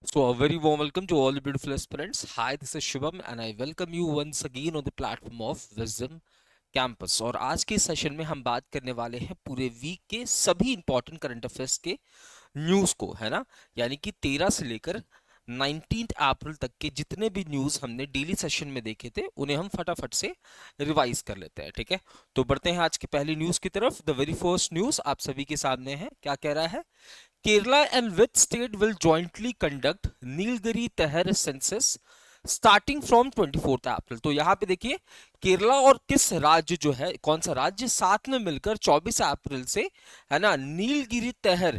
So, a very warm welcome to all the beautiful aspirants. Hi, this is Shubham and I welcome you once again on the platform of Wisdom Campus. और आज के session में हम बात करने वाले हैं पूरे वीक के सभी इंपॉर्टेंट करंट अफेयर्स के न्यूज़ को, है ना। यानी कि 13 से लेकर 19 अप्रैल तक के जितने भी न्यूज़ हमने डेली सेशन में देखे थे उन्हें हम फटाफट से रिवाइज कर लेते हैं, ठीक है। तो बढ़ते हैं आज की पहली न्यूज़ की तरफ। द वेरी फर्स्ट न्यूज़ आप सभी के सामने है। क्या कह रहा है? Kerala and which state will jointly conduct Nilgiri तहर सेंसस स्टार्टिंग फ्रॉम 24 अप्रैल। तो यहाँ पे देखिए केरला और किस राज्य जो है, कौन सा राज्य साथ में मिलकर 24 अप्रैल से, है ना, नीलगिरी तहर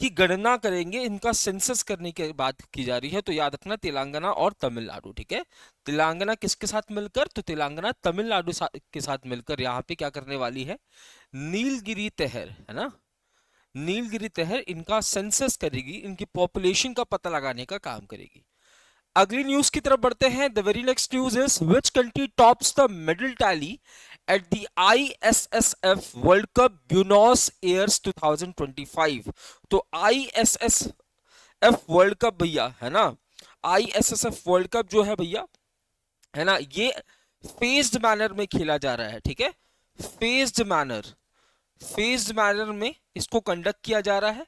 की गणना करेंगे। इनका सेंसस करने की बात की जा रही है। तो याद रखना तेलंगाना और तमिलनाडु, ठीक है। तेलंगाना किसके साथ मिलकर? तो तेलंगाना तमिलनाडु के साथ मिलकर यहाँ पे क्या करने वाली है? नीलगिरी तहर, है ना, नीलगिरी तहर इनका सेंसस करेगी, इनकी पॉपुलेशन का पता लगाने का काम करेगी। अगली न्यूज की तरफ बढ़ते हैं। The very next news is which country tops the medal tally at the ISSF world cup Buenos Aires 2025। तो आईएसएसएफ वर्ल्ड कप भैया, है ना, आईएसएसएफ वर्ल्ड कप जो है भैया, है ना, ये फेज्ड मैनर में खेला जा रहा है, ठीक है। फेज्ड मैनर में इसको कंडक्ट किया जा रहा है।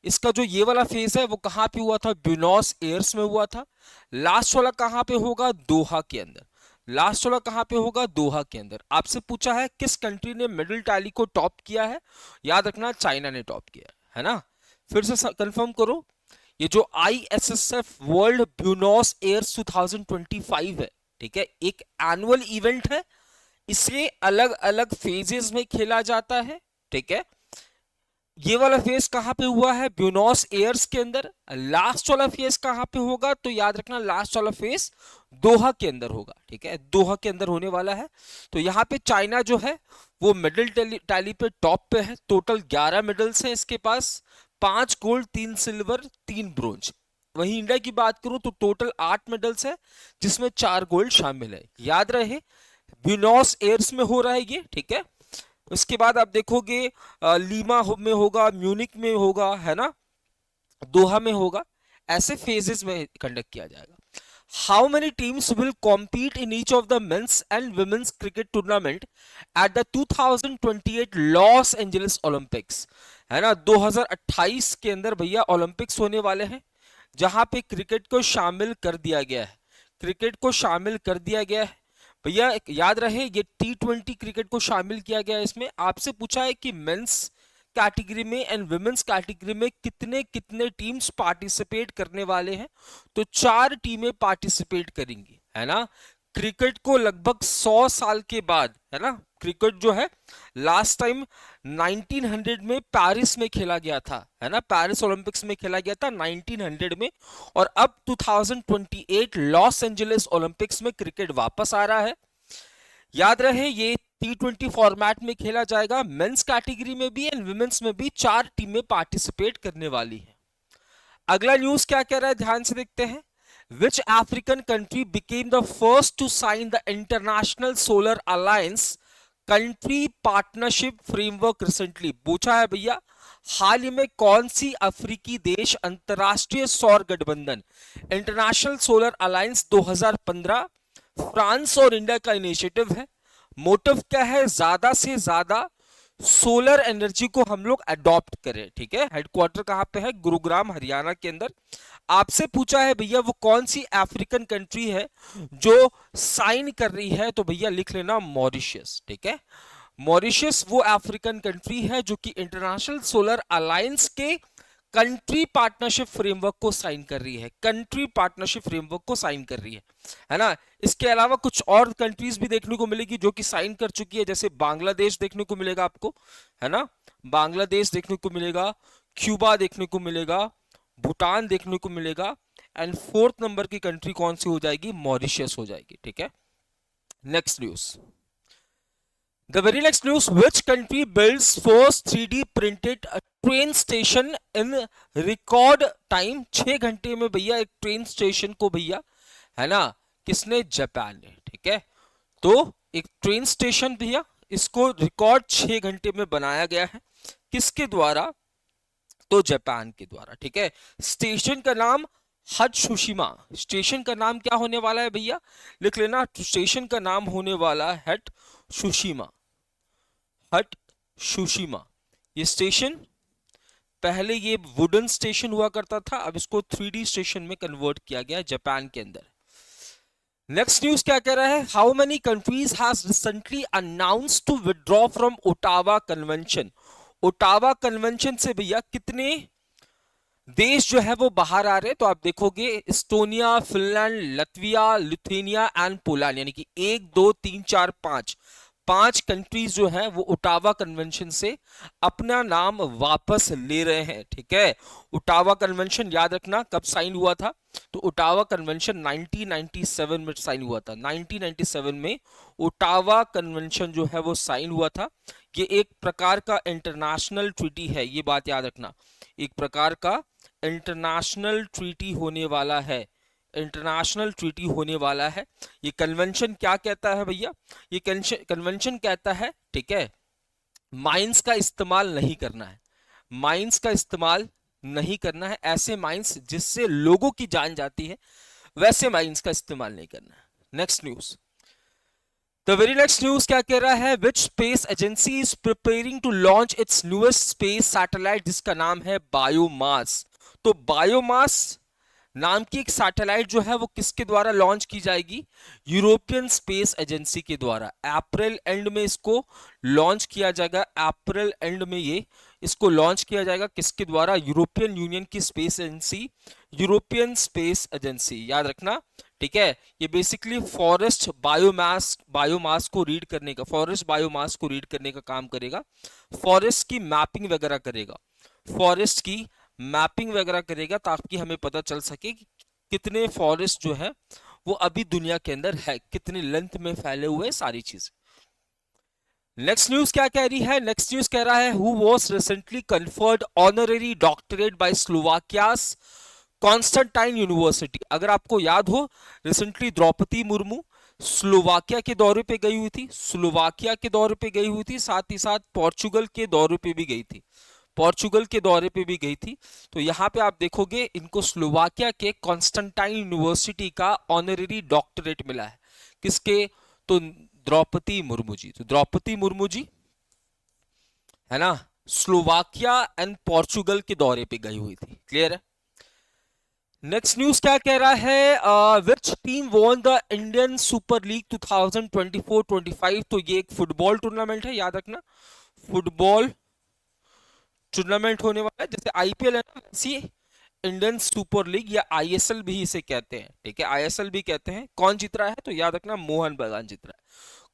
इसका जो ये वाला फेज है वो कहां पे हुआ था? ब्यूनॉस एयर्स में हुआ था। लास्ट वाला कहां पे होगा? दोहा के अंदर। लास्ट वाला कहां पे होगा? दोहा के अंदर। आपसे पूछा है किस कंट्री ने मेडल टैली को टॉप किया है? याद रखना चाइना ने टॉप किया है ना। फिर से कंफर्म करो, ये जो आईएसएसएफ वर्ल्ड ब्यूनॉस एयर्स 2025 है, ठीक है, एक एनुअल इवेंट है। इसे अलग अलग फेजेस में खेला जाता है, ठीक है। ये वाला फेज कहां पे हुआ है? ब्यूनॉस एयर्स के अंदर। लास्ट वाला फेज कहां पे होगा? तो याद रखना लास्ट वाला फेज दोहा के अंदर होगा, ठीक है, दोहा के अंदर होने वाला है। तो यहाँ पे चाइना जो है वो मेडल टैली पे टॉप पे है। टोटल 11 मेडल्स हैं इसके पास, 5 गोल्ड, 3 सिल्वर, 3 ब्रोंज। वहीं इंडिया की बात करूं तो टोटल 8 मेडल्स है, जिसमें 4 गोल्ड शामिल है। याद रहे ब्यूनॉस एयर्स में हो रहा है ये, ठीक है। उसके बाद आप देखोगे लीमा में होगा, म्यूनिक में होगा, है ना, दोहा में होगा। ऐसे फेजेस में कंडक्ट किया जाएगा। How many teams will compete in each of the men's and women's cricket tournament at the 2028 Los Angeles Olympics? है ना, 2028 के अंदर भैया ओलंपिक्स होने वाले हैं, जहां पे क्रिकेट को शामिल कर दिया गया है। क्रिकेट को शामिल कर दिया गया है भैया। याद रहे ये T20 क्रिकेट को शामिल किया गया है इसमें। आपसे पूछा है कि मेंस कैटेगरी में एंड वुमेन्स कैटेगरी में कितने कितने टीम्स पार्टिसिपेट करने वाले हैं? तो 4 टीमें पार्टिसिपेट करेंगी, है ना। क्रिकेट को लगभग 100 साल के बाद, है ना, क्रिकेट जो है लास्ट टाइम 1900 में पेरिस में खेला गया था, है ना, पेरिस ओलंपिक्स में खेला गया था 1900 में। और अब 2028 लॉस एंजलिस ओलंपिक्स में क्रिकेट वापस आ रहा है। याद रहे ये T20 फॉर्मेट में खेला जाएगा। मेंस कैटेगरी में भी एंड वुमेन्स में भी 4 टीमें पार्टिसिपेट करने वाली हैं। अगला न्यूज क्या कह रहा है, ध्यान से देखते हैं। Which African country became the first to sign the International Solar Alliance Country Partnership Framework recently? पूछा है भैया हाल ही में कौन सी अफ्रीकी देश अंतरराष्ट्रीय सौर गठबंधन इंटरनेशनल सोलर अलायंस 2015 फ्रांस और इंडिया का इनिशिएटिव है। मोटिव क्या है? ज्यादा से ज्यादा सोलर एनर्जी को हम लोग अडॉप्ट करें, ठीक है। हेडक्वार्टर कहां पे है? गुरुग्राम, हरियाणा के अंदर। आपसे पूछा है भैया वो कौन सी अफ्रीकन कंट्री है जो साइन कर रही है? तो भैया लिख लेना मॉरिशस, ठीक है। मॉरिशस वो अफ्रीकन कंट्री है जो कि इंटरनेशनल सोलर अलायंस के कंट्री पार्टनरशिप फ्रेमवर्क को साइन कर रही है। कंट्री पार्टनरशिप फ्रेमवर्क को साइन कर रही है ना। इसके अलावा कुछ और कंट्रीज भी देखने को मिलेगी जो कि साइन कर चुकी है, जैसे बांग्लादेश देखने को मिलेगा आपको, है ना, बांग्लादेश देखने को मिलेगा, क्यूबा देखने को मिलेगा, भूटान देखने को मिलेगा। एंड 4th नंबर की कंट्री कौन सी हो जाएगी? मॉरिशस हो जाएगी, ठीक है। Next news, the very next news, which country builds first 3D printed train station in record time? 6 घंटे में भैया एक ट्रेन स्टेशन को भैया, है ना, किसने? जापान ने, ठीक है। तो एक ट्रेन स्टेशन भैया इसको रिकॉर्ड 6 घंटे में बनाया गया है। किसके द्वारा? तो जापान के द्वारा, ठीक है। स्टेशन का नाम हटसुशिमा स्टेशन का नाम क्या होने वाला है भैया, लिख लेना, स्टेशन का नाम होने वाला है हटसुशिमा। हटसुशिमा ये स्टेशन, पहले ये वुडन स्टेशन हुआ करता था, अब इसको 3D स्टेशन में कन्वर्ट किया गया जापान के अंदर। नेक्स्ट न्यूज क्या कह रहा है, how many countries has recently announced to withdraw from Ottawa Convention. Ottawa Convention से भैया कितने देश जो है वो बाहर आ रहे हैं, तो आप देखोगे Estonia, Finland, Latvia, Lithuania and Poland, यानी कि 1 2 3 4 5 5 कंट्रीज जो है वो ओटावा कन्वेंशन से अपना नाम वापस ले रहे हैं। ठीक है, ओटावा कन्वेंशन याद रखना कब साइन हुआ था, तो ओटावा कन्वेंशन 1997 में साइन हुआ था। 1997 में ओटावा कन्वेंशन जो है वो साइन हुआ था। ये एक प्रकार का इंटरनेशनल ट्रीटी है, ये बात याद रखना, एक प्रकार का इंटरनेशनल ट्रीटी होने वाला है, इंटरनेशनल ट्रीटी होने वाला है। ये कन्वेंशन क्या कहता है भैया, ये कन्वेंशन कहता है, ठीक है, माइंस का इस्तेमाल नहीं करना है, माइंस का इस्तेमाल नहीं करना है, ऐसे माइंस जिससे लोगों की जान जाती है वैसे माइंस का इस्तेमाल नहीं करना है। Next news, the very next news क्या कह रहा है, which space agency is preparing to launch its newest space satellite, जिसका नाम है बायोमास। तो बायोमास नाम की एक सैटेलाइट जो है वो किसके द्वारा लॉन्च की जाएगी, यूरोपियन स्पेस एजेंसी के द्वारा। अप्रैल एंड में इसको लॉन्च किया जाएगा, अप्रैल एंड में ये इसको लॉन्च किया जाएगा, किसके द्वारा, यूरोपियन यूनियन की space agency, European space agency, याद रखना। ठीक है, ये बेसिकली फॉरेस्ट बायोमास को रीड करने का, फॉरेस्ट बायोमास को रीड करने का काम करेगा, फॉरेस्ट की मैपिंग वगैरह करेगा, फॉरेस्ट की मैपिंग वगैरह करेगा, ताकि हमें पता चल सके कि कितने फॉरेस्ट जो है वो अभी दुनिया के अंदर है, कितने लेंथ में फैले हुए, सारी चीजें। नेक्स्ट न्यूज क्या कह रही है, नेक्स्ट न्यूज कह रहा है, who was recently conferred honorary doctorate by Slovakia's Constantine university. अगर आपको याद हो, रिसेंटली द्रौपदी मुर्मू स्लोवाकिया के दौरे पे गई हुई थी, स्लोवाकिया के दौरे पे गई हुई थी, साथ ही साथ पोर्चुगल के दौरे पे भी गई थी, पोर्चुगल के दौरे पे भी गई थी। तो यहाँ पे आप देखोगे इनको स्लोवाकिया के कॉन्स्टेंटाइन यूनिवर्सिटी का ऑनररी डॉक्टरेट मिला है, किसके, तो द्रौपदी मुर्मू जी। तो द्रौपदी मुर्मू जी है ना, स्लोवाकिया एंड पोर्चुगल के दौरे पे गई हुई थी, क्लियर है। नेक्स्ट न्यूज क्या कह रहा है, which team won the Indian super league 2024-25। तो ये एक फुटबॉल टूर्नामेंट है, याद रखना, फुटबॉल टूर्नामेंट होने वाला है, जैसे आईपीएल है ना, वैसी इंडियन सुपर लीग या आईएसएल भी इसे कहते हैं। ठीक है, आईएसएल भी कहते हैं। कौन जीत रहा है, तो याद रखना मोहन बगान जीत रहा है।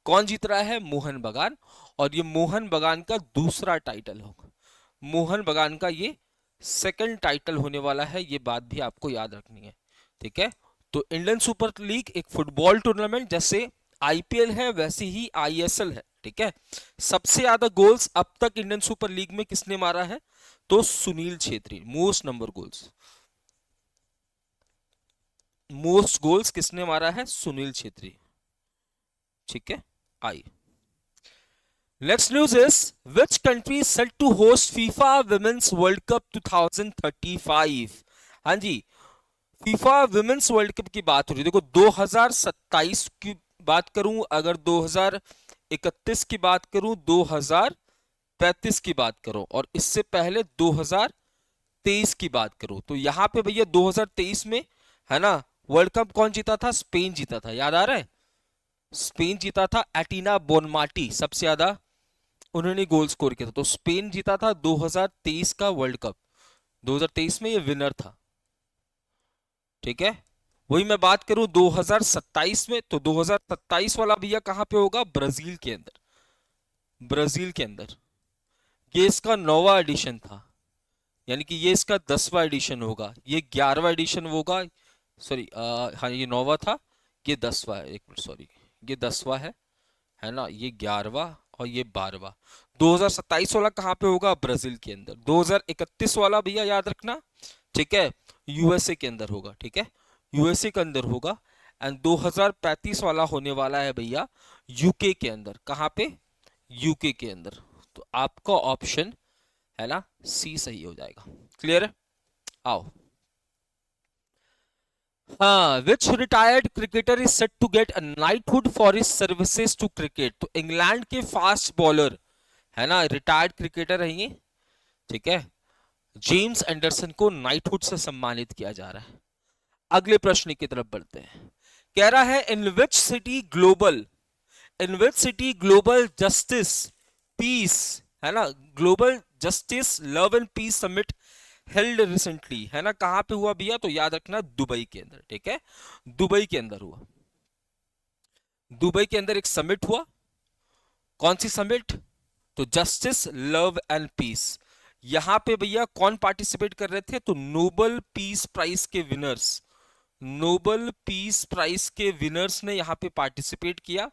कौन जीत रहा है, मोहन बगान, और ये मोहन बगान का दूसरा टाइटल होगा, मोहन बगान का ये सेकंड टाइटल होने वाला है, ये बात भी आपको याद रखनी है। ठीक है, तो इंडियन सुपर लीग एक फुटबॉल टूर्नामेंट, जैसे आईपीएल है वैसे ही आईएसएल है। ठीक है, सबसे ज्यादा गोल्स अब तक इंडियन सुपर लीग में किसने मारा है, तो Sunil Chhetri, most number goals, most goals किसने मारा है, सुनील छेत्री। ठीक है, I next news is, which country set to host FIFA women's world cup 2035। हाँ जी, फीफा विमेंस वर्ल्ड कप की बात हो रही है। देखो 2027 की बात करूं, अगर 2031 की बात करूं, 2035 की बात करूं, और इससे पहले 2023 की बात करूं, तो यहां पे भैया 2023 में है ना वर्ल्ड कप कौन जीता था, स्पेन जीता था, याद आ रहा है, स्पेन जीता था, एटिना बोनमाटी सबसे ज्यादा उन्होंने गोल स्कोर किया था, तो स्पेन जीता था 2023 का वर्ल्ड कप, 2023 में ये विनर था। ठीक है, वही मैं बात करूं 2027 में, तो 2027 वाला भैया कहां पे होगा, ब्राजील के अंदर, ब्राजील के अंदर। ये इसका 9वां एडिशन था, यानी कि ये इसका 10वां एडिशन होगा, ये 11वां एडिशन होगा, सॉरी हाँ ये 9वां था, ये 10वां है, एक मिनट सॉरी, ये 10वां है ना, ये 11वां और ये 12वां। 2027 वाला कहां पे होगा, ब्राजील के अंदर। 2031 वाला भैया याद रखना, ठीक है, यूएसए के अंदर होगा। ठीक है, यूएसए के अंदर होगा। एंड 2035 वाला होने वाला है भैया यूके के अंदर, कहां पे, यूके के अंदर। तो आपका ऑप्शन है ना सी सही हो जाएगा, क्लियर है। आओ हाँ, which retired cricketer is set to get a knighthood for his services to cricket. तो इंग्लैंड के फास्ट बॉलर है ना, रिटायर्ड क्रिकेटर है ये, ठीक है, जेम्स एंडरसन को नाइटहुड से सम्मानित किया जा रहा है। अगले प्रश्न की तरफ बढ़ते हैं। कह रहा है in which city global justice peace, है ना, global justice love and peace summit held recently, है ना, कहां पे हुआ भैया, तो याद रखना दुबई के अंदर, ठीक है, दुबई के अंदर हुआ। दुबई के अंदर एक समिट हुआ। कौन सी समिट, तो जस्टिस लव एंड पीस। यहां पे भैया कौन पार्टिसिपेट कर रहे थे, तो नोबल पीस प्राइज के विनर्स, नोबल पीस प्राइज के विनर्स ने यहां पे पार्टिसिपेट किया।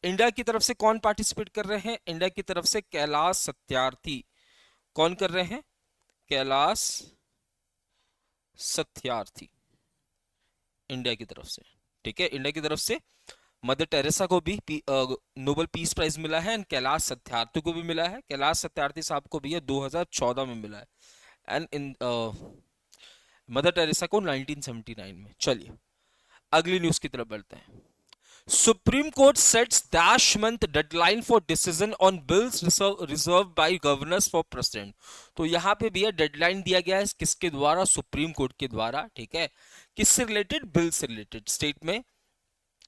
इंडिया की तरफ से कौन पार्टिसिपेट कर रहे हैं, इंडिया की तरफ से कैलाश सत्यार्थी। कौन कर रहे हैं, कैलाश सत्यार्थी, इंडिया की तरफ से, ठीक है, इंडिया की तरफ से मदर टेरेसा को भी नोबेल पीस प्राइज मिला है, एंड कैलाश सत्यार्थी को भी मिला है। कैलाश सत्यार्थी साहब को भी ये 2014 में मिला है, एंड इन मदर टेरेसा को 1979 में। चलिए अगली न्यूज की तरफ बढ़ते हैं। Supreme court sets dash month deadline for decision on bills reserve by governors for president. तो यहां पे भी ये डेडलाइन दिया गया है किसके द्वारा, सुप्रीम कोर्ट के द्वारा, ठीक है, किससे रिलेटेड, बिल से रिलेटेड।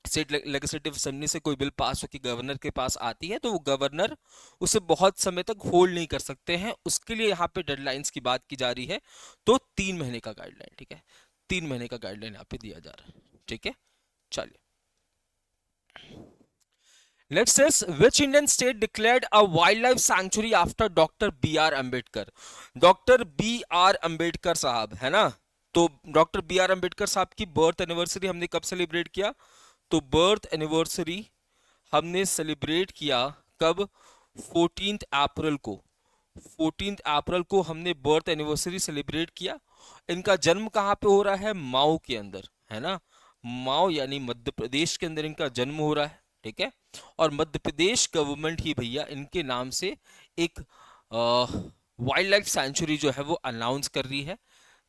स्टेट लेजिस्लेटिव असेंबली से कोई बिल पास होकर गवर्नर के पास आती है तो वो गवर्नर उसे बहुत समय तक होल्ड नहीं कर सकते हैं, उसके लिए यहाँ पे डेडलाइंस की बात की जा रही है। तो 3 महीने का गाइडलाइन, ठीक है, 3 महीने का गाइडलाइन यहाँ पे दिया जा रहा है, ठीक है। चलिए next says which Indian state declared a wild life sanctuary after doctor B R Ambedkar. Doctor B R Ambedkar साहब, है ना, तो डॉक्टर बी आर अम्बेडकर साहब की बर्थ एनिवर्सरी हमने कब सेलिब्रेट किया, तो बर्थ एनिवर्सरी हमने सेलिब्रेट किया कब, 14 अप्रैल को, 14 अप्रैल को हमने बर्थ एनिवर्सरी सेलिब्रेट किया। इनका जन्म कहाँ पे हो रहा है, माओ के अंदर, है ना, माओ यानी मध्य प्रदेश के अंदर इनका जन्म हो रहा है, ठीक है। और मध्य प्रदेश गवर्नमेंट ही भैया इनके नाम से एक वाइल्ड लाइफ सेंचुरी जो है वो अनाउंस कर रही है।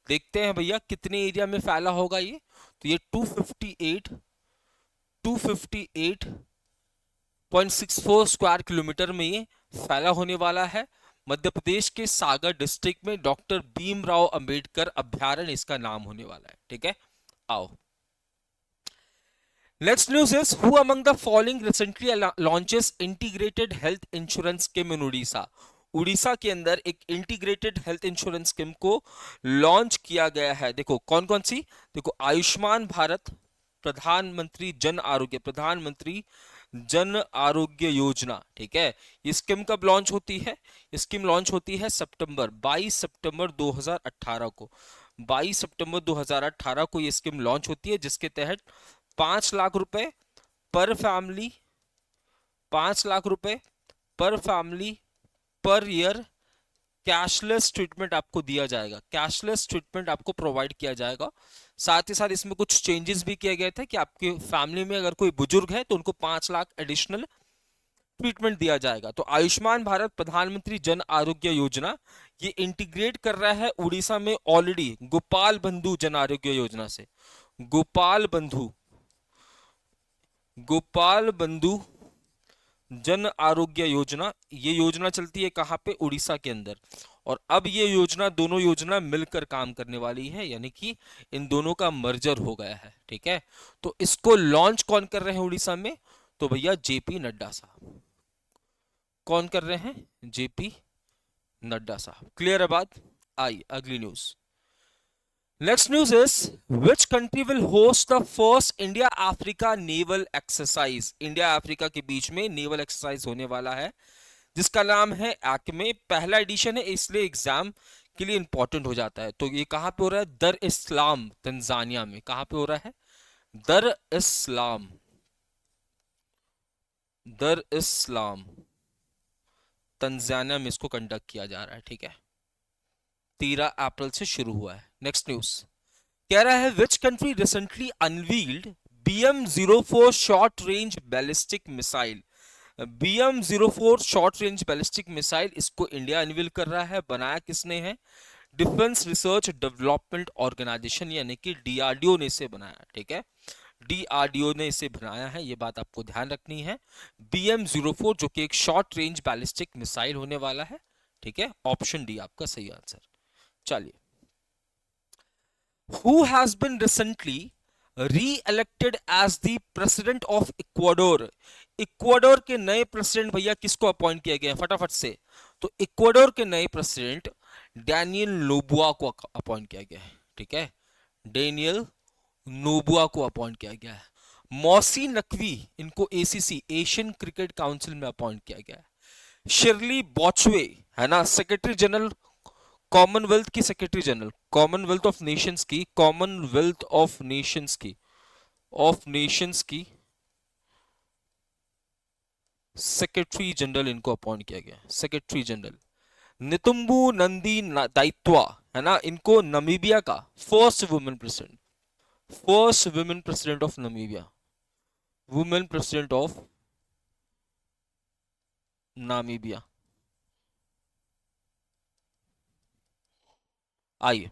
देखते हैं भैया कितने एरिया में फैला होगा ये, तो ये 258.64 स्क्वायर किलोमीटर में ये फैला होने वाला है। मध्य प्रदेश के सागर डिस्ट्रिक्ट में डॉक्टर भीमराव अंबेडकर अभ्यारण्य इसका नाम होने वाला है, ठीक है। आओ next news is who among the following recently launches integrated health insurance scheme in Orissa. Orissa के अंदर एक इंटीग्रेटेड हेल्थ इंश्योरेंस स्कीम को लॉन्च किया गया है। देखो कौन कौन सी, देखो आयुष्मान भारत, प्रधानमंत्री जन आरोग्य योजना, ठीक है। ये स्कीम कब लॉन्च होती है, स्कीम लॉन्च होती है 22 सितंबर 2018 को, 22 सितंबर 2018 को ये स्कीम लॉन्च होती है, जिसके तहत 5 लाख रुपए पर फैमिली, 5 लाख रुपए पर family per year cashless treatment आपको दिया जाएगा, कैशलेस ट्रीटमेंट आपको प्रोवाइड किया जाएगा। साथ ही साथ इसमें कुछ चेंजेस भी किए गए थे कि आपके फैमिली में अगर कोई बुजुर्ग है तो उनको 5 लाख एडिशनल ट्रीटमेंट दिया जाएगा। तो आयुष्मान भारत प्रधानमंत्री जन आरोग्य योजना ये इंटीग्रेट कर रहा है उड़ीसा में ऑलरेडी गोपाल बंधु जन आरोग्य योजना से, गोपाल बंधु जन आरोग्य योजना, ये योजना चलती है कहां पे, उड़ीसा के अंदर। और अब ये योजना, दोनों योजना मिलकर काम करने वाली है, यानी कि इन दोनों का मर्जर हो गया है, ठीक है। तो इसको लॉन्च कौन कर रहे हैं उड़ीसा में, तो भैया जेपी नड्डा साहब। कौन कर रहे हैं, जेपी नड्डा साहब। क्लियर है बात। आई अगली news. Next news is which country will host the first India Africa naval exercise. India Africa के बीच में नेवल एक्सरसाइज होने वाला है जिसका नाम है एक्मे। पहला एडिशन है इसलिए एग्जाम के लिए इंपॉर्टेंट हो जाता है। तो ये कहां पे हो रहा है, दर इस्लाम तंजानिया में। कहां पे हो रहा है, दर इस्लाम, दर इस्लाम तंजानिया में इसको कंडक्ट किया जा रहा है, ठीक है। 13 अप्रैल से शुरू हुआ है। नेक्स्ट न्यूज कह रहा है which country recently unveiled BM-04 short range ballistic missile. BM-04 short range ballistic missile, इसको इंडिया अनवील कर रहा है। बनाया किसने है, डिफेंस रिसर्च डेवलपमेंट ऑर्गेनाइजेशन यानी कि डीआरडीओ ने इसे बनाया, ठीक है, डीआरडीओ ने इसे बनाया है, ये बात आपको ध्यान रखनी है। BM-04 जो कि एक शॉर्ट रेंज बैलिस्टिक मिसाइल होने वाला है, ठीक है, ऑप्शन डी आपका सही आंसर। चलिए, who has been recently re-elected as the president of Ecuador? Ecuador के नए प्रेसिडेंट भैया किसको अपॉइंट किया गया है फटाफट से? तो इक्वाडोर के नए प्रेसिडेंट डैनियल नोबुआ को अपॉइंट किया गया है, ठीक है, डेनियल नोबुआ को अपॉइंट किया गया है। मौसी नकवी, इनको एसीसी एशियन क्रिकेट काउंसिल में अपॉइंट किया गया है। शिरली बॉचवे, है ना, सेक्रेटरी जनरल कॉमनवेल्थ की, secretary general Commonwealth of Nations की, कॉमनवेल्थ ऑफ नेशंस की, ऑफ नेशंस की सेक्रेटरी जनरल इनको अपॉइंट किया गया, secretary general. Netumbo Nandi Ndaitwah, है ना, इनको नमीबिया का first women president, first women president of Namibia, women president of Namibia. आइए,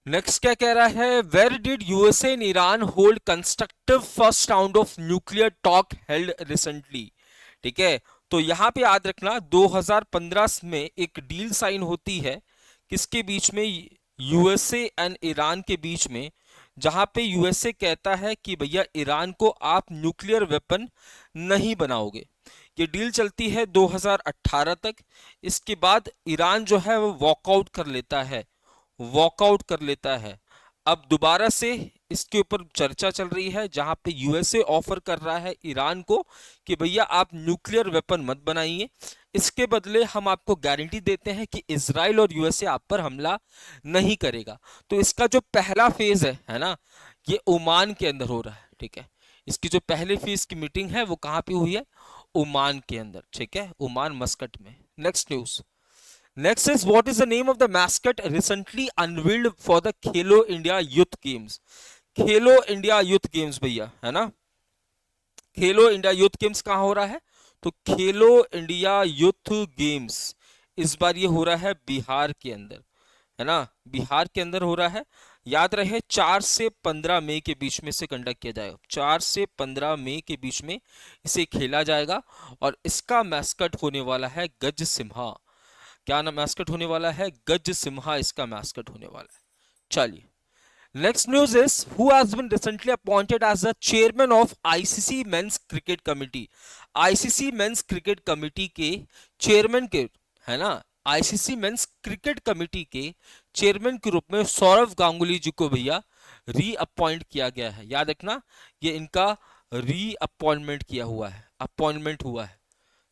नेक्स्ट क्या कह रहा है? Where did USA and Iran hold constructive first round of nuclear talk held recently, ठीक है, तो यहां पे याद रखना 2015 में एक डील साइन होती है, किसके बीच में? यूएसए एंड ईरान के बीच में, जहां पे यूएसए कहता है कि भैया ईरान को आप न्यूक्लियर वेपन नहीं बनाओगे। ये डील चलती है 2018 तक। इसके बाद ईरान जो है वो वॉकआउट कर लेता है, वॉकआउट कर लेता है। अब दोबारा से इसके ऊपर चर्चा चल रही है, जहां पे यूएसए ऑफर कर रहा है ईरान को कि भैया आप न्यूक्लियर वेपन मत बनाइए, इसके बदले हम आपको गारंटी देते हैं कि इजराइल और यूएसए आप पर हमला नहीं करेगा। तो इसका जो पहला फेज है ना, ये ओमान के अंदर हो रहा है, ठीक है। इसकी जो पहले फेज की मीटिंग है वो कहां पे हुई है? ओमान के अंदर, ठीक है, ओमान मस्कट में। Next news, next is what is the name of the mascot recently unveiled for the Khelo India youth games? Khelo India youth games भैया, है ना, खेलो इंडिया यूथ गेम्स कहां हो रहा है? तो खेलो इंडिया यूथ गेम्स इस बार ये हो रहा है बिहार के अंदर, है ना, बिहार के अंदर हो रहा है। याद रहे 4 से 15 मई के बीच में से कंडक्ट किया जाएगा, 4 से 15 मई के बीच में इसे खेला जाएगा। और इसका मैस्कट होने वाला है गज सिम्हा। क्या ना मैस्कट होने वाला है? गज सिम्हा इसका मैस्कट होने वाला है। चलिए, next news is who has been recently appointed as the chairman of ICC men's cricket committee? ICC men's cricket committee के चेयरमैन के, है ना, आईसीसी मेंस क्रिकेट कमिटी के चेयरमैन के रूप में सौरव गांगुली जी को भैया री अपॉइंट किया गया है। याद रखना, ये इनका री अपॉइंटमेंट किया हुआ है, अपॉइंटमेंट हुआ है।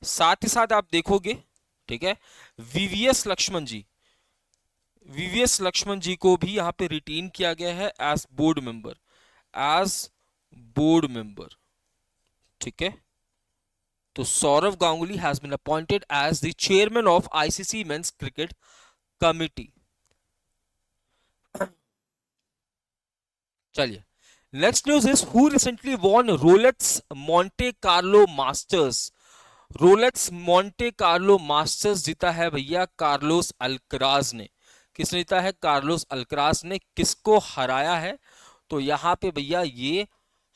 साथ ही साथ आप देखोगे, ठीक है, वीवीएस लक्ष्मण जी, वीवीएस लक्ष्मण जी को भी यहां पे रिटेन किया गया है as board member, as board member, ठीक है। तो Sourav Ganguly has been appointed as the chairman of ICC men's cricket committee. चलिए, next news is who recently won Rolex Monte Carlo Masters? Rolex Monte Carlo Masters जीता है भैया Carlos Alcaraz ने। किसने जीता है? कार्लोस अल्कराज ने। किसको हराया है? तो यहां पे भैया ये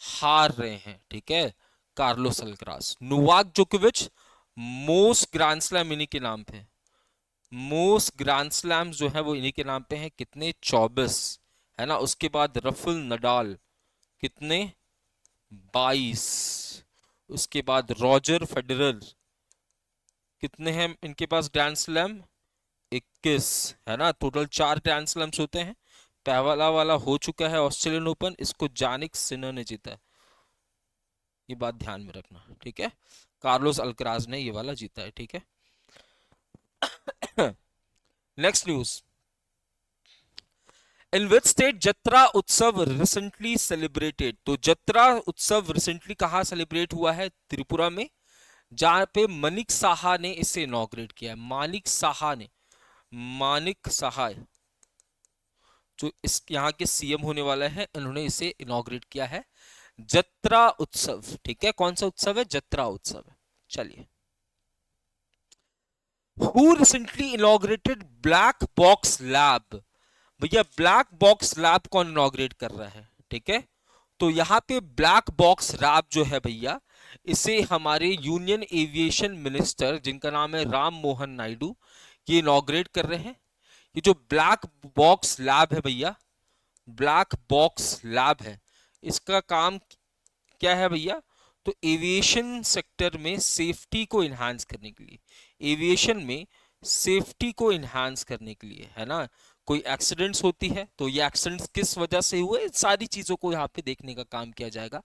हार रहे हैं, ठीक है, कार्लोस अल्कराज। नोवाक जोकोविच, मोस्ट ग्रैंड स्लैम इन्हीं के नाम पे, मोस्ट ग्रैंड स्लैम जो है वो इन्हीं के नाम पे हैं। कितने? 24, है ना। उसके बाद रफेल नडाल, कितने? 22। उसके बाद रॉजर फेडरर, कितने हैं इनके पास ग्रैंड स्लैम? 21, है ना। टोटल 4 ग्रैंड स्लैम्स होते हैं। पहला वाला हो चुका है ऑस्ट्रेलियन ओपन, इसको जानिक सिनर ने जीता है, ये बात ध्यान में रखना, ठीक है। कार्लोस अल्कराज ने ये वाला जीता है, ठीक है। Next news, in which state जत्रा उत्सव रिसेंटली सेलिब्रेटेड? तो जत्रा उत्सव रिसेंटली कहां सेलिब्रेट हुआ है? त्रिपुरा में, जहां पे मानिक साहा ने इसे इनॉग्रेट किया है। मानिक साहा ने, मानिक साहा जो इस यहाँ के सीएम होने वाले हैं, उन्होंने इसे इनॉग्रेट किया है। जत्रा उत्सव, ठीक है, कौन सा उत्सव है? जत्रा उत्सव है। चलिए, who recently inaugurated black box lab? भैया ब्लैक बॉक्स लैब कौन इनॉग्रेट कर रहा है? ठीक है, तो यहाँ पे ब्लैक बॉक्स लैब जो है भैया, इसे हमारे यूनियन एविएशन मिनिस्टर जिनका नाम है राम मोहन नायडू, ये इनॉग्रेट कर रहे हैं। ये जो ब्लैक बॉक्स लैब है भैया, ब्लैक बॉक्स लैब है, इसका काम क्या है भैया? तो एविएशन सेक्टर में सेफ्टी को इन्हांस करने के लिए, एविएशन में सेफ्टी को इन्हांस करने के लिए, है ना, कोई एक्सीडेंट्स होती है तो ये एक्सीडेंट्स किस वजह से हुए, इन सारी चीजों को यहाँ पे देखने का काम किया जाएगा।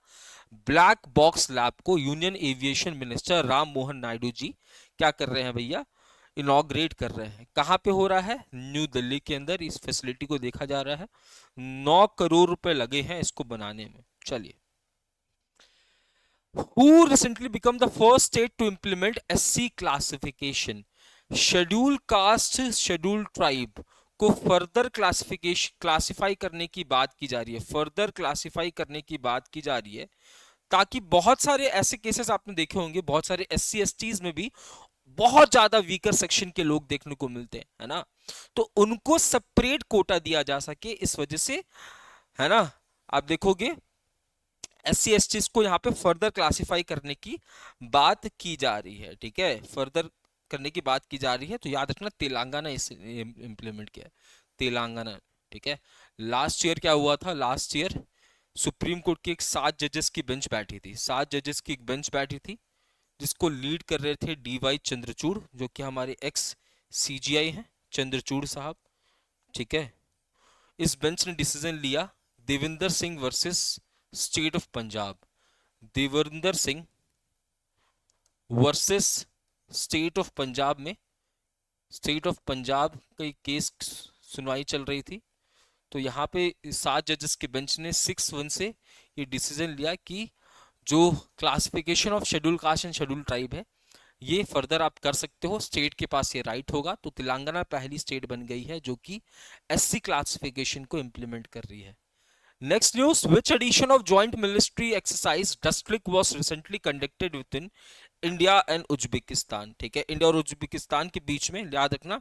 ब्लैक बॉक्स लैब को union aviation minister Ram Mohan Naidu ji क्या कर रहे हैं भैया? इनॉग्रेट कर रहे हैं। कहाँ पे हो रहा है? न्यू दिल्ली के अंदर इस फैसिलिटी को देखा जा रहा है। 9 करोड़ रुपए लगे हैं इसको बनाने में। चलिए, who recently become the first state to implement SC classification? Schedule caste schedule tribe को फर्दर क्लासिफाई करने की बात की जा रही है, फर्दर क्लासिफाई करने की बात की जा रही है, ताकि बहुत सारे ऐसे केसेस आपने देखे होंगे, बहुत सारे SC STs में भी बहुत ज्यादा वीकर सेक्शन के लोग देखने को मिलते हैं, है ना, तो उनको सेपरेट कोटा दिया जा सके, इस वजह से, है ना, आप देखोगे SC STs को यहाँ पे फर्दर क्लासिफाई करने की बात की जा रही है। ठीक है, फर्दर करने की बात की जा रही है, तो याद रखना तेलंगाना इसे इम्प्लीमेंट किया है, तेलंगाना। ठीक है, लास्ट ईयर क्या हुआ था? लास्ट ईयर सुप्रीम कोर्ट की एक 7 जजेस की बेंच बैठी थी, 7 जजेस की एक बेंच बैठी थी, जिसको लीड कर रहे थे DY चंद्रचूड़, जो कि हमारे एक्स CGI हैं, चंद्रचूड़ साहब। ठीक है, इस बेंच ने डिसीजन लिया Devinder Singh versus state of Punjab, Devinder Singh versus state of Punjab में, स्टेट ऑफ पंजाब का केस सुनवाई चल रही थी, तो यहाँ पे 7 जजेस के बेंच ने 6-1 से ये डिसीजन लिया कि जो classification of schedule caste and schedule tribe है, ये फर्दर आप कर सकते हो, स्टेट के पास ये राइट होगा। तो तेलंगाना पहली स्टेट बन गई है जो कि SC क्लासिफिकेशन को इंप्लीमेंट कर रही है। Next news, which edition of joint military exercise Dustlik was recently conducted within India and Uzbekistan? ठीक है, इंडिया और उज्बेकिस्तान के बीच में, याद रखना,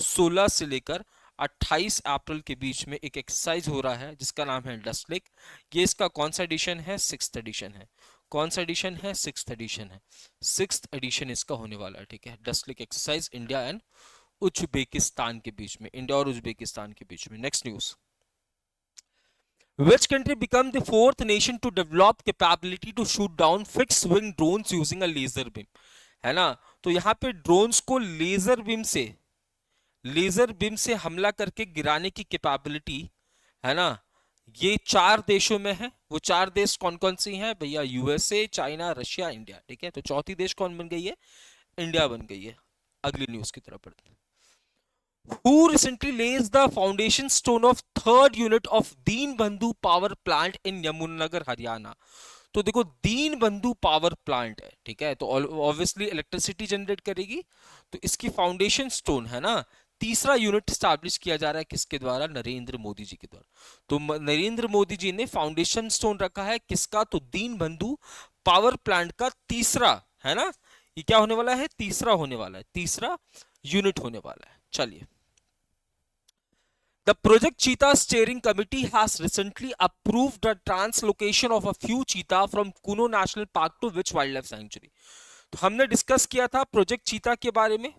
16 से लेकर 28 अप्रैल के बीच में एक एक्सरसाइज हो रहा है जिसका नाम है डस्टलिक। ये इसका कौन सा एडिशन है? 6th एडिशन है। कौन सा एडिशन है? 6th एडिशन है, 6th एडिशन इसका होने वाला है। ठीक है, डस्टलिक एक्सरसाइज इंडिया एंड उज्बेकिस्तान के बीच में, इंडिया और उज्बेकिस्तान के बीच में। Next news, Which country became the 4th nation to develop capability to shoot down fixed wing drones using a laser beam? है ना, तो यहाँ पे ड्रोन्स को लेजर बीम से हमला करके गिराने की कैपेबिलिटी, है ना, ये 4 देशों में है। वो 4 देश कौन कौन सी हैं भैया? USA, China, Russia, India. ठीक है, तो चौथी देश कौन बन गई है? इंडिया बन गई है। अगली न्यूज की तरफ बढ़ते हैं। Who recently lays the foundation stone of 3rd unit of Deenbandhu power plant in Yamunanagar Haryana? तो देखो, दीनबंधु पावर प्लांट है, ठीक है, तो ऑब्वियसली इलेक्ट्रिसिटी जनरेट करेगी, तो इसकी फाउंडेशन स्टोन, है ना, तीसरा यूनिट स्टैब्लिश किया जा रहा है किसके द्वारा? नरेंद्र मोदी जी के द्वारा। तो नरेंद्र मोदी जी ने फाउंडेशन स्टोन रखा है किसका? तो दीनबंधु पावर प्लांट का तीसरा, है ना, ये क्या होने वाला है? तीसरा होने वाला है, तीसरा यूनिट होने वाला है। चलिए, The Project Cheetah Steering Committee has recently approved the translocation of a few cheetah from Kuno National Park to which wildlife sanctuary? तो हमने डिस्कस किया था प्रोजेक्ट चीता के बारे में,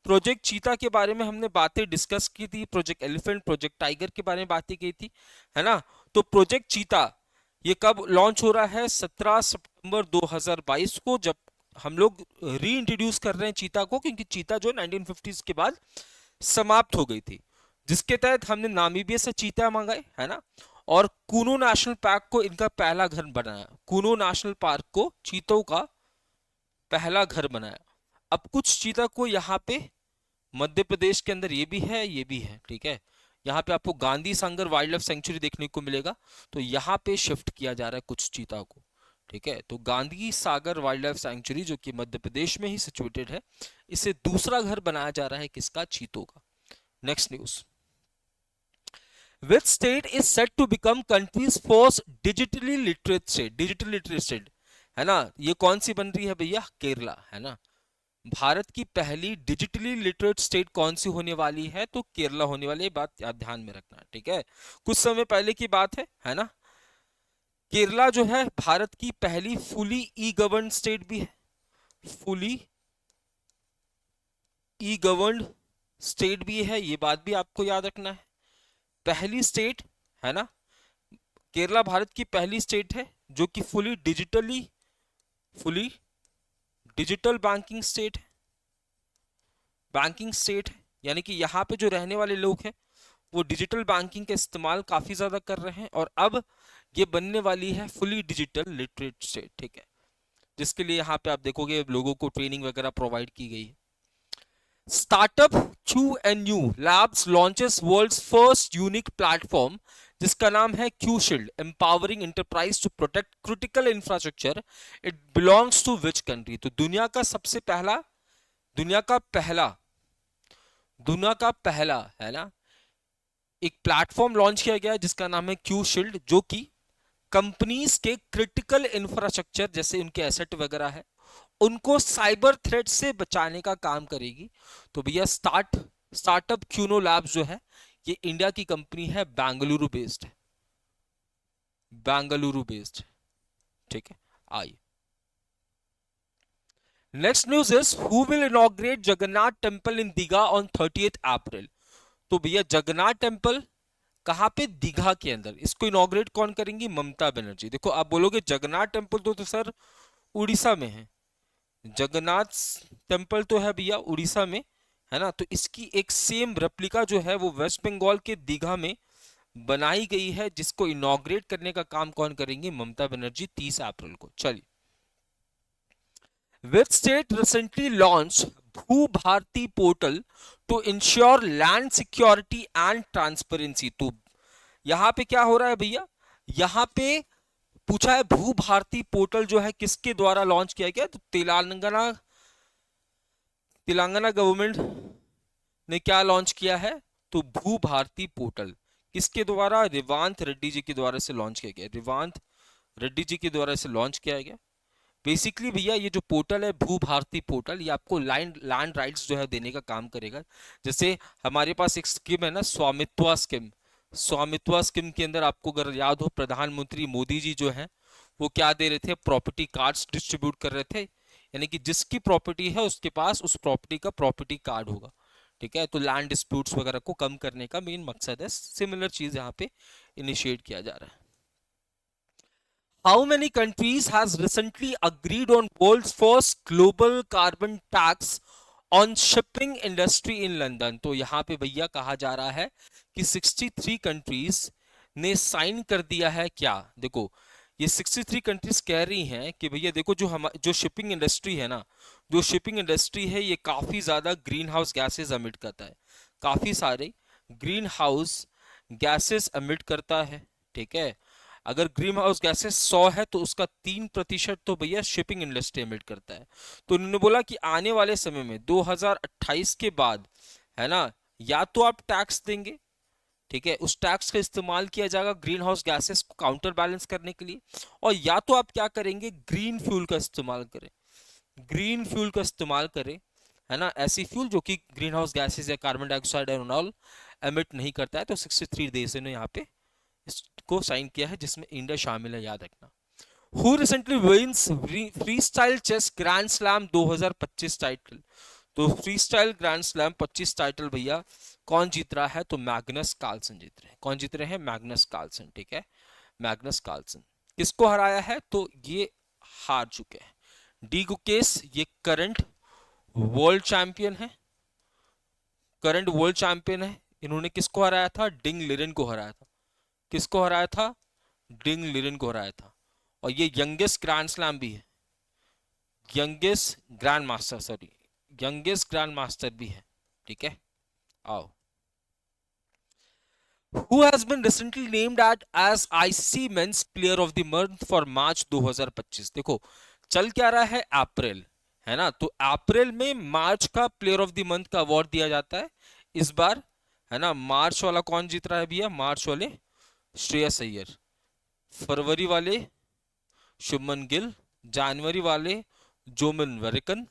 प्रोजेक्ट चीता के बारे में हमने बातें डिस्कस की थी, प्रोजेक्ट एलिफेंट, प्रोजेक्ट टाइगर के बारे में बातें की थी, है ना। तो प्रोजेक्ट चीता ये कब लॉन्च हो रहा है? 17 सितंबर 2022 को, जब हम लोग री इंट्रोड्यूस कर रहे हैं चीता को, क्योंकि चीता जो 1950s के बाद समाप्त हो गई थी, जिसके तहत हमने नामीबिया से चीता मंगाए, है ना, और कूनो नेशनल पार्क को इनका पहला घर बनाया, कूनो नेशनल पार्क को चीतों का पहला घर बनाया। अब कुछ चीता को यहाँ पे मध्य प्रदेश के अंदर ये भी है, ये भी है, ठीक है, यहाँ पे आपको गांधी सांगर वाइल्ड लाइफ सेंचुरी देखने को मिलेगा, तो यहाँ पे शिफ्ट किया जा रहा है कुछ चीता को। ठीक है, तो Gandhi Sagar wild life sanctuary जो कि मध्य प्रदेश में ही सिचुएटेड है, इसे दूसरा घर बनाया जा रहा है किसका? चीतों का। Next news, Which state is said to become country's first digitally literate state? Digital literate state, है ना, ये कौन सी बन रही है भैया? केरला, है ना, भारत की पहली डिजिटली लिटरेट स्टेट कौन सी होने वाली है? तो केरला होने वाली है। बात याद ध्यान में रखना, ठीक है। कुछ समय पहले की बात है ना। केरला जो है भारत की पहली फुली ई गवर्न स्टेट भी है, फुली ई गवर्न स्टेट भी है, ये बात भी आपको याद रखना है। पहली स्टेट है ना, केरला भारत की पहली स्टेट है जो कि फुली डिजिटल बैंकिंग स्टेट है। यानी कि यहाँ पे जो रहने वाले लोग हैं वो डिजिटल बैंकिंग का इस्तेमाल काफी ज्यादा कर रहे हैं, और अब ये बनने वाली है फुली डिजिटल लिटरेट स्टेट, ठीक है। जिसके लिए यहाँ पे आप देखोगे लोगों को ट्रेनिंग वगैरह प्रोवाइड की गई है। Startup QNU labs launches world's first unique platform जिसका नाम है Q shield, empowering enterprise to protect critical infrastructure. It belongs to which country? तो दुनिया का पहला है ना एक प्लेटफॉर्म लॉन्च किया गया जिसका नाम है क्यू शील्ड, जो कि कंपनीज के क्रिटिकल इंफ्रास्ट्रक्चर जैसे उनके एसेट वगैरह है उनको साइबर थ्रेट से बचाने का काम करेगी। तो भैया स्टार्टअप क्यूनो लैब्स जो है ये इंडिया की कंपनी है, बेंगलुरु बेस्ड, ठीक है। आइए, next news is who will inaugurate Jagannath temple in Digha on 30th अप्रैल? तो भैया जगन्नाथ टेम्पल कहां पे? दीघा के अंदर। इसको इनॉग्रेट कौन करेंगी? ममता बनर्जी। देखो आप बोलोगे जगन्नाथ टेम्पल तो सर उड़ीसा में है, जगन्नाथ टेम्पल तो है भैया उड़ीसा में, है ना। तो इसकी एक सेम रेप्लिका जो है वो वेस्ट बंगाल के दीघा में बनाई गई है, जिसको इनॉग्रेट करने का काम कौन करेंगे? ममता बनर्जी, 30 अप्रैल को। चलिए, which state recently launch Bhu Bharati portal to ensure land security and transparency? तो यहां पे क्या हो रहा है भैया? यहां पे पूछा है भू भारती पोर्टल जो है किसके द्वारा लॉन्च किया गया? तो तेलंगाना गवर्नमेंट ने क्या लॉन्च किया है? तो भू भारती पोर्टल किसके द्वारा? रेवांत रेड्डी जी के द्वारा से लॉन्च किया गया, रेवांत रेड्डी जी के द्वारा से लॉन्च किया गया। बेसिकली भैया ये जो पोर्टल है भू भारती पोर्टल, ये आपको लैंड राइट्स जो है देने का काम करेगा। जैसे हमारे पास एक स्कीम है ना, स्वामित्व स्कीम के अंदर आपको अगर याद हो प्रधानमंत्री मोदी जी जो है वो क्या दे रहे थे? प्रॉपर्टी कार्ड्स डिस्ट्रीब्यूट कर रहे थे, यानी कि जिसकी प्रॉपर्टी है उसके पास उस प्रॉपर्टी का प्रॉपर्टी कार्ड होगा, ठीक है। तो लैंड डिस्प्यूट्स वगैरह को कम करने का मेन मकसद है। सिमिलर चीज यहाँ पे इनिशिएट किया जा रहा है। How many countries has recently agreed on world's first global carbon tax on shipping industry in London? तो यहाँ पे भैया कहा जा रहा है कि 63 कंट्रीज ने साइन कर दिया है। क्या? देखो ये 63 कंट्रीज कह रही हैं कि भैया देखो जो शिपिंग इंडस्ट्री है ना, जो शिपिंग इंडस्ट्री है ये काफी ज्यादा ग्रीन हाउस गैसेज एमिट करता है, काफी सारे ग्रीन हाउस गैसेस एमिट करता है, ठीक है। अगर ग्रीन हाउस गैसेस 100 है तो उसका 3% तो भैया शिपिंग इंडस्ट्री एमिट करता है। तो उन्होंने बोला कि आने वाले समय में 2028 के बाद, है ना, या तो आप टैक्स देंगे, ठीक है, उस टैक्स का इस्तेमाल किया जाएगा ग्रीन हाउस गैसेस को काउंटर बैलेंस करने के लिए, और या तो आप क्या करेंगे? ग्रीन फ्यूल का इस्तेमाल करें, ग्रीन फ्यूल का इस्तेमाल करें, है ना, ऐसी फ्यूल जो कि ग्रीन हाउस गैसेस या carbon dioxide and all emit नहीं करता है। तो 63 देश ने यहाँ पे इसको साइन किया है जिसमें इंडिया शामिल है, याद रखना। Who recently wins free style chess grand slam 2025 title? तो free style grand slam 25 title भैया कौन जीत रहा है? तो मैग्नस कार्लसन जीत रहे हैं। कौन जीत रहे हैं? मैग्नस कार्लसन, ठीक है, मैग्नस कार्लसन। किसको हराया है? तो ये हार चुके हैं डी गुकेस, ये करंट वर्ल्ड चैंपियन है, करंट वर्ल्ड चैंपियन है। इन्होंने किसको हराया था? डिंग लिरन को हराया था। किसको हराया था? डिंग लिरन को हराया था। और ये यंगेस्ट ग्रैंड स्लैम भी है, यंगेस्ट ग्रैंड मास्टर भी है, ठीक है। आओ, who has been recently named as ICC Men's Player of the Month for March 2025? देखो चल क्या रहा है? अप्रैल, है ना, तो अप्रैल में मार्च का प्लेयर ऑफ द मंथ का अवार्ड दिया जाता है इस बार, है ना। मार्च वाला कौन जीत रहा है भैया? मार्च वाले श्रेयस अय्यर, फरवरी वाले शुभमन गिल, जनवरी वाले जोमन वरिकन,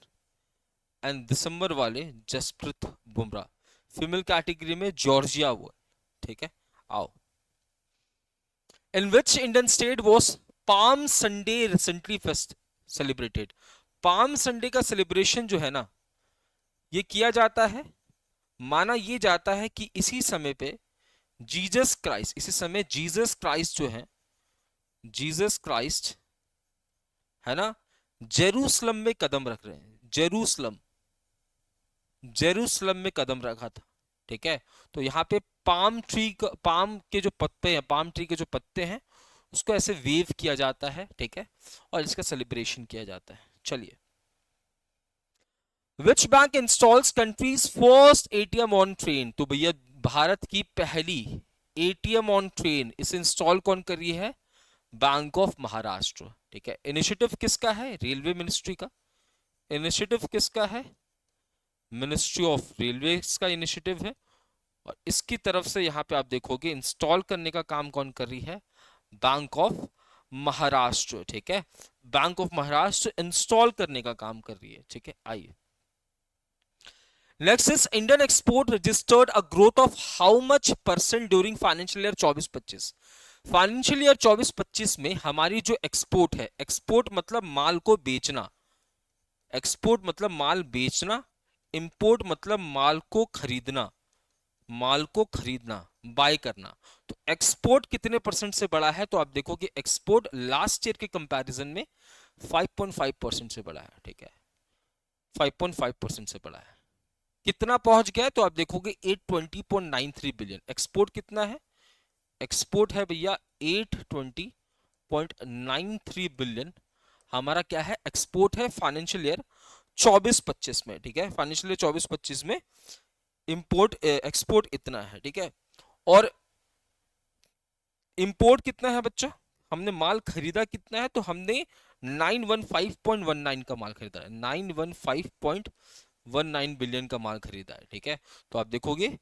एंड दिसंबर वाले जसप्रीत बुमराह। फीमेल कैटेगरी में जॉर्जिया वो, ठीक है। आओ, in which Indian state was Palm Sunday recently fest celebrated. Palm Sunday का सेलिब्रेशन जो है ना, ये किया जाता है, माना ये जाता है कि इसी समय पे जीसस क्राइस्ट, इसी समय जीसस क्राइस्ट जो है, जीसस क्राइस्ट है ना, जेरूसलम में कदम रख रहे हैं। जेरूसलम, जेरूसलम में कदम रखा था, ठीक है। तो यहाँ पे पाम ट्री, पाम के जो पत्ते हैं, पाम ट्री के जो पत्ते हैं, उसको ऐसे वेव किया जाता है, ठीक है, और इसका सेलिब्रेशन किया जाता है। चलिए, which bank installs countries first ATM on train. तो भैया भारत की पहली एटीएम ऑन ट्रेन, इसे इंस्टॉल कौन कर रही है? बैंक ऑफ महाराष्ट्र, ठीक है। इनिशिएटिव किसका है? रेलवे मिनिस्ट्री का। इनिशिएटिव किसका है? मिनिस्ट्री ऑफ रेलवे का इनिशिएटिव है। और इसकी तरफ से यहां पे आप देखोगे इंस्टॉल करने का काम कौन कर रही है? बैंक ऑफ महाराष्ट्र, ठीक है। बैंक ऑफ महाराष्ट्र इंस्टॉल करने का काम कर रही है, ठीक है। आइए, next is Indian export registered a growth of how much percent during financial year 24-25। Financial year 24-25 में हमारी जो एक्सपोर्ट है, एक्सपोर्ट मतलब माल को बेचना, एक्सपोर्ट मतलब माल बेचना, इंपोर्ट मतलब माल को खरीदना, माल को खरीदना, बाय करना। तो एक्सपोर्ट कितने परसेंट से बढ़ा है? तो आप देखोगे एक्सपोर्ट लास्ट ईयर के कंपैरिजन में 5.5% से बढ़ा है, ठीक है। 5.5% से बढ़ा है। कितना पहुंच गया? तो आप देखोगे 820.93 बिलियन। एक्सपोर्ट कितना है? एक्सपोर्ट है भैया 820.93 बिलियन। हमारा क्या है? एक्सपोर्ट है फाइनेंशियल ईयर 24-25 में, ठीक है। फाइनेंशियल ईयर 24-25 में इंपोर्ट, एक्सपोर्ट इतना है, ठीक है। और इंपोर्ट कितना है बच्चा? हमने माल खरीदा कितना है? तो हमने 915.19 का माल खरीदा है, 915.19 बिलियन का माल खरीदा है, ठीक है। तो आप देखोगे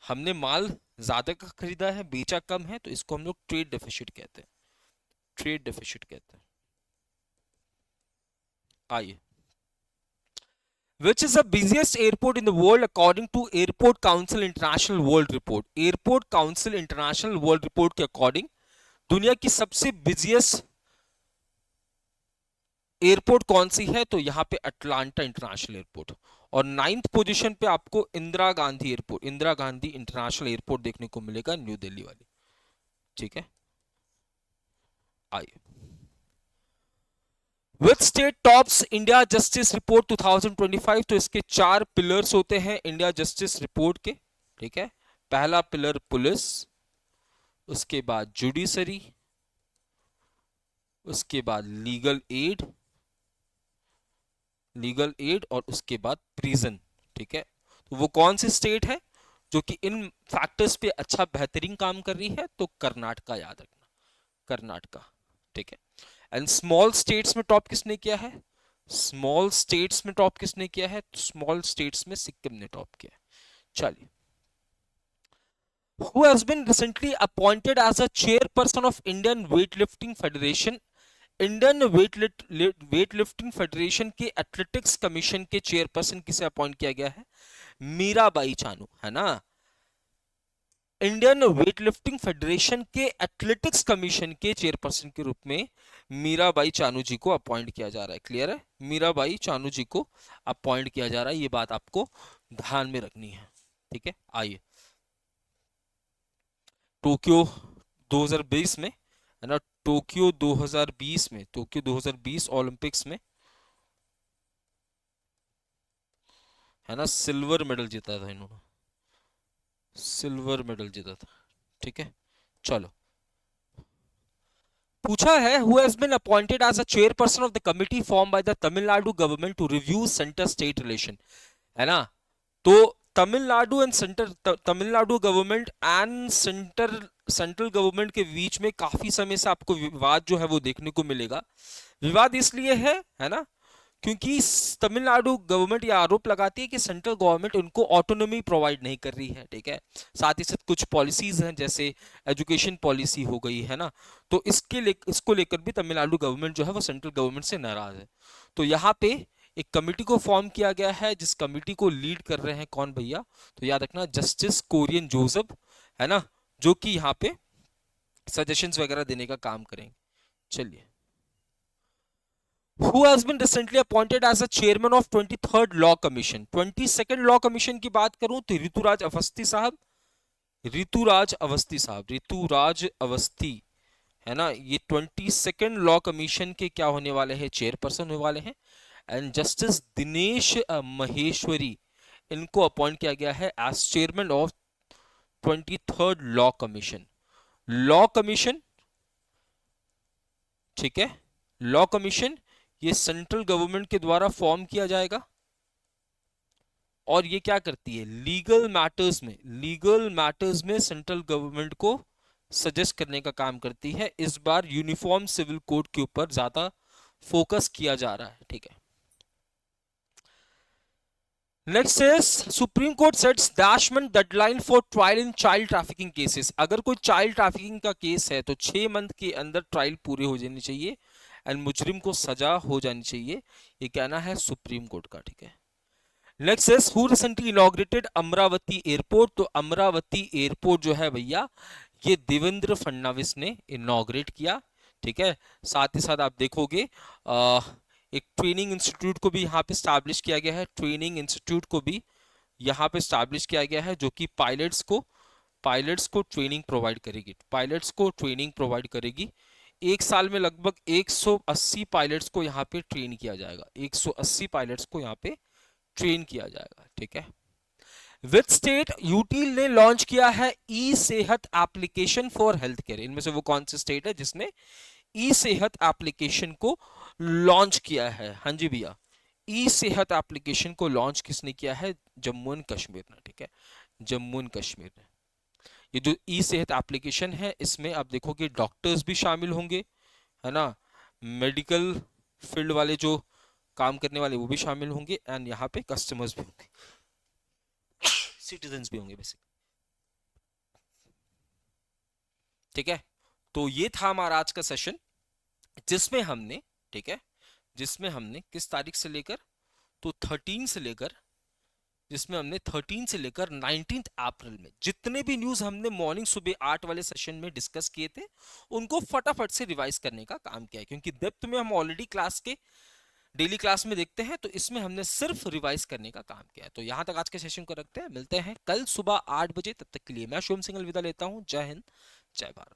हमने माल ज्यादा का खरीदा है, बेचा कम है, तो इसको हम लोग ट्रेड डेफिसिट कहते हैं, ट्रेड डेफिसिट कहते हैं। आइए, Which is the busiest airport in the world according to Airport Council International World Report? Airport Council International World Report के अकॉर्डिंग दुनिया की सबसे बिजिएस्ट एयरपोर्ट कौन सी है? तो यहाँ पे अटलांटा इंटरनेशनल एयरपोर्ट। और 9th पोजीशन पे आपको Indira Gandhi airport, Indira Gandhi international airport देखने को मिलेगा, न्यू दिल्ली वाली, ठीक है। आइए, which state tops India justice report 2025? तो इसके 4 पिलर्स होते हैं इंडिया जस्टिस रिपोर्ट के, ठीक है। पहला पिलर पुलिस, उसके बाद जुडिशरी, उसके बाद लीगल एड, लीगल एड, और उसके बाद प्रिजन, ठीक है। तो वो कौन सी स्टेट है जो कि इन फैक्टर्स पे अच्छा बेहतरीन काम कर रही है? तो कर्नाटका, याद रखना, कर्नाटका, ठीक है। एंड स्मॉल स्टेट्स में टॉप किसने किया है? स्मॉल स्टेट्स में टॉप किसने किया है? तो स्मॉल स्टेट्स में सिक्किम ने टॉप किया है। चलिए, who has been recently appointed as a chairperson of Indian weightlifting federation? Indian weightlifting federation के एथलेटिक्स कमीशन के चेयरपर्सन किसे अपॉइंट किया गया है? मीराबाई चानू, है ना। इंडियन वेटलिफ्टिंग फेडरेशन के एथलेटिक्स कमीशन के चेयरपर्सन के रूप में मीराबाई चानू जी को अपॉइंट किया जा रहा है। क्लियर है? मीराबाई चानू जी को अपॉइंट किया जा रहा है, ये बात आपको ध्यान में रखनी है, ठीक है। आइए, टोक्यो 2020 में, है ना, टोक्यो 2020 में, टोक्यो 2020 ओलंपिक्स में, है ना, सिल्वर मेडल जीता था इन्होंने, सिल्वर मेडल जीता था, ठीक है। चलो, पूछा है who has been appointed as a chairperson of the committee form by the Tamil Nadu government to review centre state relation, है ना। तो Tamil Nadu and centre, Tamil Nadu government and central government के बीच में काफी समय से आपको विवाद जो है वो देखने को मिलेगा। विवाद इसलिए है ना, क्योंकि तमिलनाडु गवर्नमेंट ये आरोप लगाती है कि सेंट्रल गवर्नमेंट उनको ऑटोनॉमी प्रोवाइड नहीं कर रही है, ठीक है। साथ ही साथ कुछ पॉलिसीज हैं, जैसे एजुकेशन पॉलिसी हो गई, है ना। तो इसको लेकर भी तमिलनाडु गवर्नमेंट जो है वो सेंट्रल गवर्नमेंट से नाराज है। तो यहाँ पे एक कमिटी को फॉर्म किया गया है, जिस कमिटी को लीड कर रहे हैं कौन भैया, तो याद रखना जस्टिस कोरियन जोसेफ, है ना, जो कि यहाँ पे सजेशंस वगैरह देने का काम करेंगे। चलिए, who has been recently appointed as a chairman of 23rd law commission. 22nd law commission की बात करूं तो ऋतुराज अवस्थी साहब, ऋतुराज अवस्थी साहब, ऋतुराज अवस्थी, है ना, ये 22nd लॉ कमीशन के क्या होने वाले हैं, चेयरपर्सन होने वाले हैं। एंड जस्टिस दिनेश महेश्वरी, इनको अपॉइंट किया गया है as chairman of 23rd law commission. Law commission, ठीक है, लॉ कमीशन ये सेंट्रल गवर्नमेंट के द्वारा फॉर्म किया जाएगा और ये क्या करती है, लीगल मैटर्स में सेंट्रल गवर्नमेंट को सजेस्ट करने का काम करती है। इस बार यूनिफॉर्म सिविल कोड के ऊपर ज्यादा फोकस किया जा रहा है, ठीक है। Next is supreme court sets डैशमेंट deadline for trial in child trafficking cases. अगर कोई चाइल्ड ट्रैफिकिंग का केस है तो 6 मंथ के अंदर ट्रायल पूरे हो जानी चाहिए एंड मुजरिम को सजा हो जानी चाहिए, ये कहना है सुप्रीम कोर्ट का, ठीक है। Next is who recently inaugurated Amravati airport. तो अमरावती एयरपोर्ट जो है भैया, ये देवेंद्र फडणवीस ने इनॉग्रेट किया, ठीक है। साथ ही साथ आप देखोगे एक ट्रेनिंग इंस्टीट्यूट को भी यहाँ पे स्टैब्लिश किया गया है, ट्रेनिंग इंस्टीट्यूट को भी यहाँ पे स्टैब्लिश किया गया है, जो कि पायलट्स को ट्रेनिंग प्रोवाइड करेगी, पायलट्स को ट्रेनिंग प्रोवाइड करेगी। एक साल में लगभग 180 पायलट्स को यहाँ पे ट्रेन किया जाएगा, 180 पायलट्स को यहाँ पे ट्रेन किया जाएगा, ठीक है। विच स्टेट यूटील ने लॉन्च किया है ई सेहत एप्लीकेशन फॉर हेल्थ केयर। इनमें से वो कौन सी स्टेट है जिसने ई सेहत एप्लीकेशन को लॉन्च किया है? हाँ जी भैया, ई सेहत एप्लीकेशन को लॉन्च किसने किया है? जम्मू एंड कश्मीर ने, ठीक है, जम्मू एंड कश्मीर ने। ये जो ई सेहत एप्लीकेशन है, इसमें आप देखोगे डॉक्टर्स भी शामिल होंगे, है ना, मेडिकल फील्ड वाले जो काम करने वाले वो भी शामिल होंगे एंड यहाँ पे कस्टमर्स भी होंगे, सिटीजन्स भी होंगे बेसिक, ठीक है। तो ये था हमारा आज का सेशन, जिसमें हमने, ठीक है, जिसमें हमने किस तारीख से लेकर, तो 13 से लेकर, जिसमें हमने 13 से लेकर 19 अप्रैल में जितने भी न्यूज हमने मॉर्निंग सुबह 8 वाले सेशन में डिस्कस किए थे, उनको फटाफट से रिवाइज करने का काम किया है, क्योंकि डेप्थ में हम ऑलरेडी क्लास के डेली क्लास में देखते हैं, तो इसमें हमने सिर्फ रिवाइज करने का काम किया है। तो यहां तक आज के सेशन को रखते हैं, मिलते हैं कल सुबह 8 बजे, तब तक के लिए मैं शुभम सिंह विदा लेता हूं। जय हिंद, जय भारत।